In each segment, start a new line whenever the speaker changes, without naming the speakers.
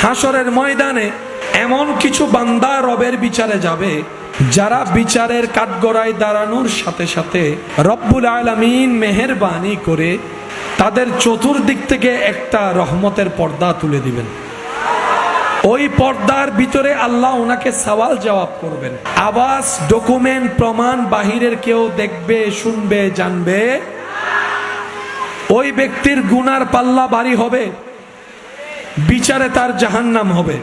হাসরের ময়দানে এমন কিছু বান্দা রবের বিচারে যাবে যারা বিচারের কাঠগড়ায় দাঁড়ানোর সাথে সাথে রব্বুল আলামিন মেহেরবানি করে তাদের চতুর্দিক থেকে একটা রহমতের পর্দা তুলে দিবেন। ওই পর্দার ভিতরে আল্লাহ ওনাকে সওয়াল জবাব করবেন। আওয়াজ, ডকুমেন্ট, প্রমাণ বাহিরের কেউ দেখবে, শুনবে, জানবে। ওই ব্যক্তির গুনার পাল্লা ভারী হবে, বিচারে তার জাহান্নাম হবে।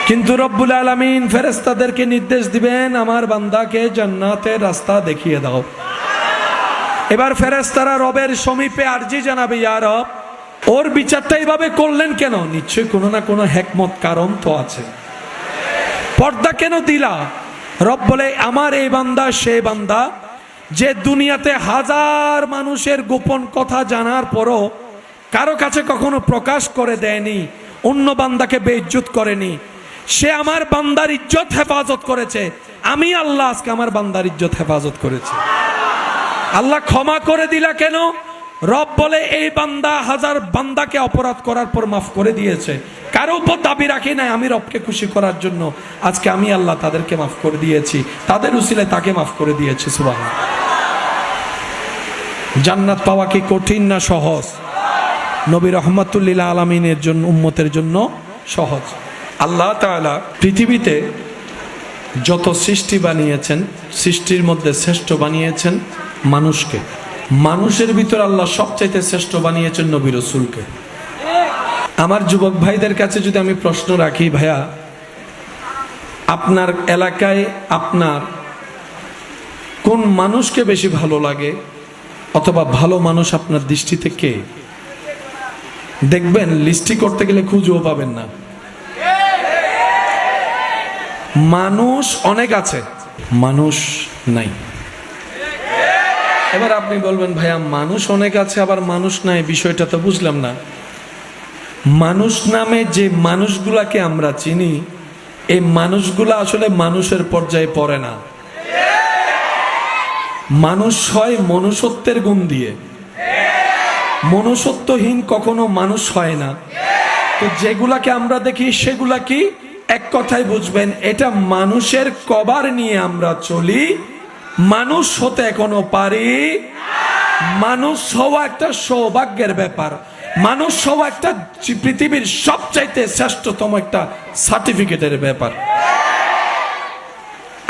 কিন্তু রব্বুল আলামিন ফেরেশতাদেরকে নির্দেশ দিবেন, আমার বান্দাকে জান্নাতের রাস্তা দেখিয়ে দাও। এবার ফেরেশতারা রবের সমীপে আরজি জানাবে, ইয়া রব, ওর বিচারটা এইভাবে করলেন কেন? নিশ্চয়ই কোনো না কোনো হিকমত, কারণ তো আছে। পর্দা কেন দিলা? রব বলে, আমার এই বান্দা সে বান্দা যে দুনিয়াতে হাজার মানুষের গোপন কথা জানার পরও কারো কাছে কখনো প্রকাশ করে দেয়নি, অন্য বান্দাকে বেইজ্জত করেনি। সে আমার বান্দার ইজ্জত হেফাজত করেছে। আমি আল্লাহ আজকে আমার বান্দার ইজ্জত হেফাজত করেছি। আল্লাহ ক্ষমা করে দিলা কেন? রব বলে, এই বান্দা হাজার বান্দাকে অপরাধ করার পর মাফ করে দিয়েছে, কারো উপর দাবি রাখি নাই। আমি রবকে খুশি করার জন্য আজকে আমি আল্লাহ তাদেরকে মাফ করে দিয়েছি, তাদের উসিলায় তাকে মাফ করে দিয়েছি। সুবহানাল্লাহ। জান্নাত পাওয়া কি কঠিন না সহজ? নবী রাহমাতুল লিল আলামিনের জন্য, উম্মতের জন্য সহজ। আল্লাহ তাআলা পৃথিবীতে যত সৃষ্টি বানিয়েছেন, সৃষ্টির মধ্যে শ্রেষ্ঠ বানিয়েছেন মানুষকে। মানুষের ভিতর আল্লাহ সবচাইতে শ্রেষ্ঠ বানিয়েছেন নবী রাসূলকে। আমার যুবক ভাইদের কাছে যদি আমি প্রশ্ন রাখি, ভাইয়া, আপনার এলাকায় আপনার কোন মানুষকে বেশি ভালো লাগে, অথবা ভালো মানুষ আপনার দৃষ্টিতে কে? দেখবেন লিস্টি করতে গেলে খুঁজেও পাবেন না। মানুষ অনেক আছে, মানুষ নাই। এবার আপনি বলবেন, ভাইয়া মানুষ অনেক আছে আবার মানুষ নাই, বিষয়টা তো বুঝলাম না। মানুষ নামে যে মানুষগুলাকে আমরা চিনি, এই মানুষগুলা আসলে মানুষের পর্যায়ে পড়ে না। মানুষ হয় মনুষ্যত্বের গুণ দিয়ে, মনুষ্যত্বহীন কখনো মানুষ হয় না। তো যেগুলাকে আমরা দেখি সেগুলা কি? এক কথায় বুঝবেন, এটা মানুষের কভার নিয়ে আমরা চলি, মানুষ হতে এখনো পারি। মানুষ হওয়া একটা সৌভাগ্যের ব্যাপার। মানুষ হওয়া একটা পৃথিবীর সবচাইতে শ্রেষ্ঠতম একটা সার্টিফিকেটের ব্যাপার।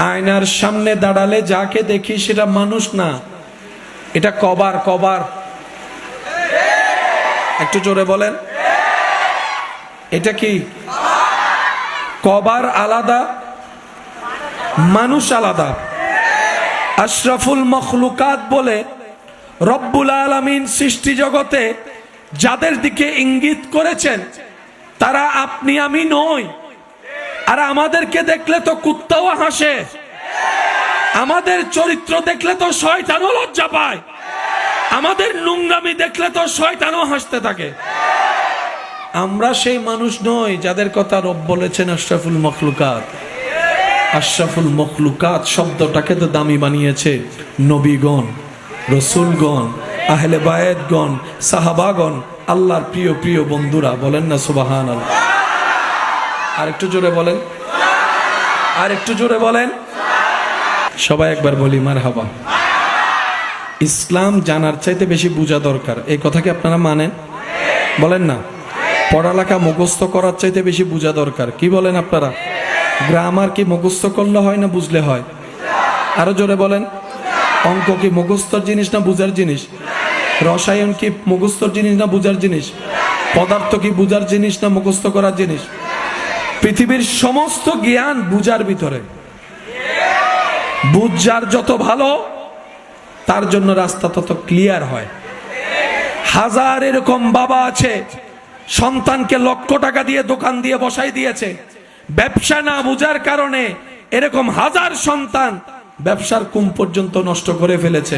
আয়নার সামনে দাঁড়ালে যাকে দেখি সেটা মানুষ না, এটা কভার। কভার, একটু জোরে বলেন, এটা কি? কভার আলাদা, মানুষ আলাদা। আশরাফুল মখলুকাত বলে রব্বুল আলামিন সৃষ্টি জগতে যাদের দিকে ইঙ্গিত করেছেন তারা আপনি আমি নই। আর আমাদেরকে দেখলে তো কুত্তাও হাসে, আমাদের চরিত্র দেখলে তো শয়তানও লজ্জা পায়, আমাদের নোংরামি দেখলে তো শয়তানও হাসতে থাকে। আমরা সেই মানুষ নই যাদের কথা রব বলেছেন আশরাফুল মখলুকাত। আশরাফুল মখলুকাত শব্দটাকে তো দামি বানিয়েছে নবীগণ, রসুলগণ, আহলে বায়েতগণ, সাহাবাগণ, আল্লাহর প্রিয় প্রিয় বন্ধুরা। বলেন না সুবহানাল্লাহ? আর একটু জোরে বলেন, আর একটু জোরে বলেন, সবাই একবার বলি মারহাবা। ইসলাম জানার চাইতে বেশি বোঝা দরকার, এই কথা কি আপনারা মানেন? বলেন না? পড়ালেখা মুখস্থ করার চাইতে বেশি বোঝা দরকার, কি বলেন আপনারা? গ্রামার কি মুখস্থ করলে হয় না বুঝলে হয়? আরো জোরে বলেন। অঙ্ক কি মুখস্থর জিনিস না বুঝার জিনিস? রসায়ন কি মুখস্থর জিনিস না বুঝার জিনিস? পদার্থ কি বুঝার জিনিস না মুখস্থ করার জিনিস? পৃথিবীর সমস্ত জ্ঞান বুঝার ভিতরে। বুঝার যত ভালো তার জন্য রাস্তা তত ক্লিয়ার হয়। হাজার এরকম বাবা আছে সন্তানকে লক্ষ টাকা দিয়ে দোকান দিয়ে বসাই দিয়েছে, ব্যবসা না বুঝার কারণে এরকম হাজার সন্তান ব্যবসার কুম পর্যন্ত নষ্ট করে ফেলেছে।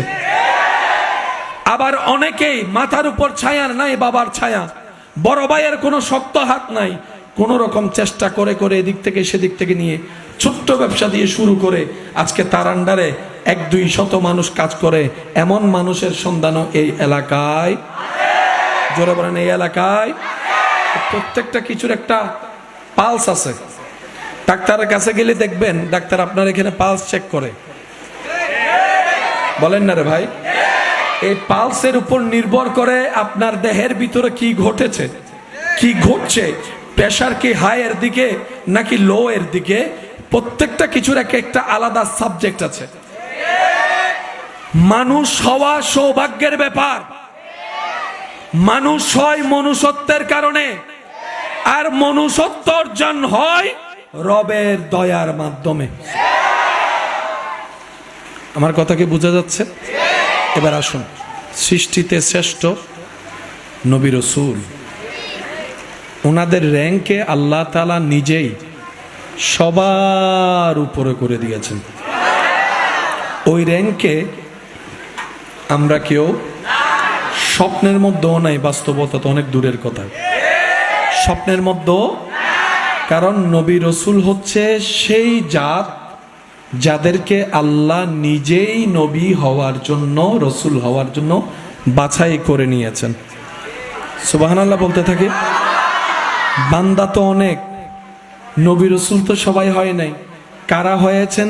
আবার অনেকেই মাথার উপর ছায়া নাই, বাবার ছায়া, বড় ভাইয়ের কোনো শক্ত হাত নাই, কোন রকম চেষ্টা করে করে এদিক থেকে সেদিক থেকে নিয়ে ছোট্ট ব্যবসা দিয়ে শুরু করে আজকে তার আন্ডারে 1-200 মানুষ কাজ করে। এমন মানুষের সন্ধানও এই এলাকায়, জোরে বলেন, এই এলাকায়। প্রত্যেকটা কিছুর একটা পালস আছে। ডাক্তারের কাছে গেলে দেখবেন ডাক্তার আপনার এখানে পালস চেক করে, বলেন না রে ভাই? এই পালসের উপর নির্ভর করে আপনার দেহের ভিতরে কি ঘটেছে, কি ঘটছে, প্রেশার কি হাই এর দিকে নাকি লো এর দিকে, প্রত্যেকটা কিছুর একটা আলাদা সাবজেক্ট আছে। মানুষ হওয়া সৌভাগ্যের ব্যাপার। মানুষ হয় মনুষ্যত্বের কারণে, আর মনুষ্যত্ব অর্জন হয় রবের দয়ার মাধ্যমে। আমার কথা কি বোঝা যাচ্ছে? এবার আসুন, সৃষ্টিতে শ্রেষ্ঠ নবী রাসূল, ওনাদের র্যাঙ্কে আল্লাহ তাআলা নিজেই সবার উপরে করে দিয়েছেন। ওই র্যাঙ্কে আমরা কেউ স্বপ্নের মধ্যেও নাই, বাস্তবতা তো অনেক দূরের কথা। স্বপ্নের মধ্যেও, কারণ নবী রাসূল হচ্ছে সেই জাত যাদেরকে আল্লাহ নিজেই নবী হওয়ার জন্য, রাসূল হওয়ার জন্য বাছাই করে নিয়েছেন। সুবহানাল্লাহ বলতে থাকে। বান্দা তো অনেক, নবী রাসূল তো সবাই হয় নাই। কারা হয়েছেন?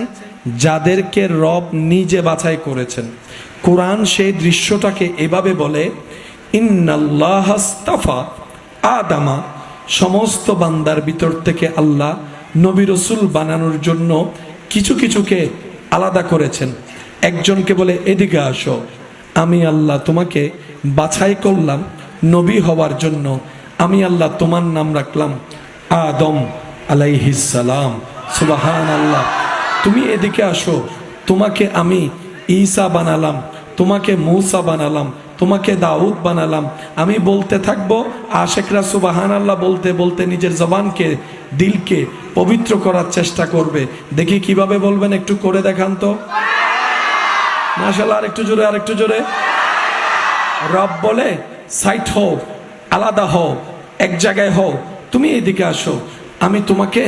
যাদেরকে রব নিজে বাছাই করেছেন। কোরআন সেই দৃশ্যটাকে এভাবে বলে, ইন্নাল্লাহ আস্তাফা আদামা, সমস্ত বান্দার ভিতর থেকে আল্লাহ নবী রাসূল বানানোর জন্য কিছু কিছুকে আলাদা করেছেন। একজনকে বলে এদিকে আসো, আমি আল্লাহ তোমাকে বাছাই করলাম নবী হওয়ার জন্য, আমি আল্লাহ তোমার নাম রাখলাম আদম আলাইহিস সালাম। সুবহানাল্লাহ। তুমি এদিকে আসো, তোমাকে আমি ঈসা বানালাম, তোমাকে মূসা বানালাম, তোমাকে দাউদ বানালাম। আমি বলতে থাকবো, আশেকরা সুবহানাল্লাহ বলতে বলতে নিজের জবানকে, দিলকে পবিত্র করার চেষ্টা করবে। দেখি কিভাবে বলবেন, একটু করে দেখান তো। মাশাআল্লাহ, আরেকটু জোরে, আরেকটু জোরে। রব বলে সাইট হও, আলাদা হও, এক জায়গায় হও, তুমি এদিকে আসো, আমি তোমাকে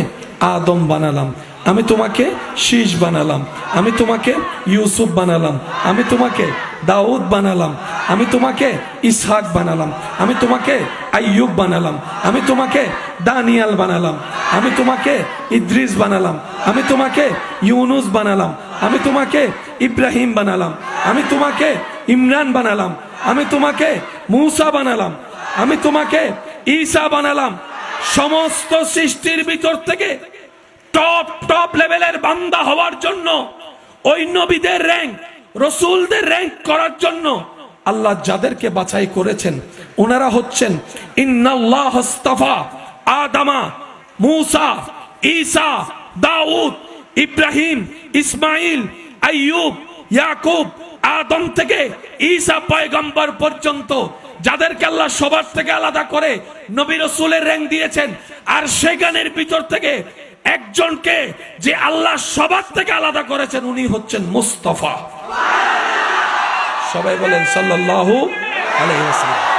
আদম বানালাম, আমি তোমাকে শীষ বানালাম, আমি তোমাকে ইউসুফ বানালাম, আমি তোমাকে দাউদ বানালাম, আমি তোমাকে ইসহাক বানালাম, আমি তোমাকে আইয়ুব বানালাম, আমি তোমাকে দানিয়াল বানালাম, আমি তোমাকে ইদ্রিস বানালাম, আমি তোমাকে ইউনুস বানালাম, আমি তোমাকে ইব্রাহিম বানালাম, আমি তোমাকে ইমরান বানালাম, আমি তোমাকে মূসা বানালাম, আমি তোমাকে ঈসা বানালাম। সমস্ত সৃষ্টির ভিতর থেকে টপ টপ লেভেলের বান্দা হওয়ার জন্য, ওই নবীদের র্যাঙ্ক, রাসূলদের র্যাঙ্ক করার জন্য আল্লাহ যাদেরকে বাছাই করেছেন ওনারা হচ্ছেন ইন্নাল্লাহ আস্তাফা আদামা, মূসা, ঈসা, দাউদ, ইব্রাহিম, ইসমাইল, আইয়ুব, ইয়াকুব, আদম থেকে ঈসা পয়গম্বর পর্যন্ত যাদেরকে আল্লাহ সবার থেকে আলাদা করে নবী রাসূলের র্যাঙ্ক দিয়েছেন। আর সেখানের ভিতর থেকে একজনকে যে আল্লাহ সবার থেকে আলাদা করেছেন, উনি হচ্ছেন মুস্তাফা। সবাই বলেন সাল্লাল্লাহু আলাইহি ওয়াসাল্লাম।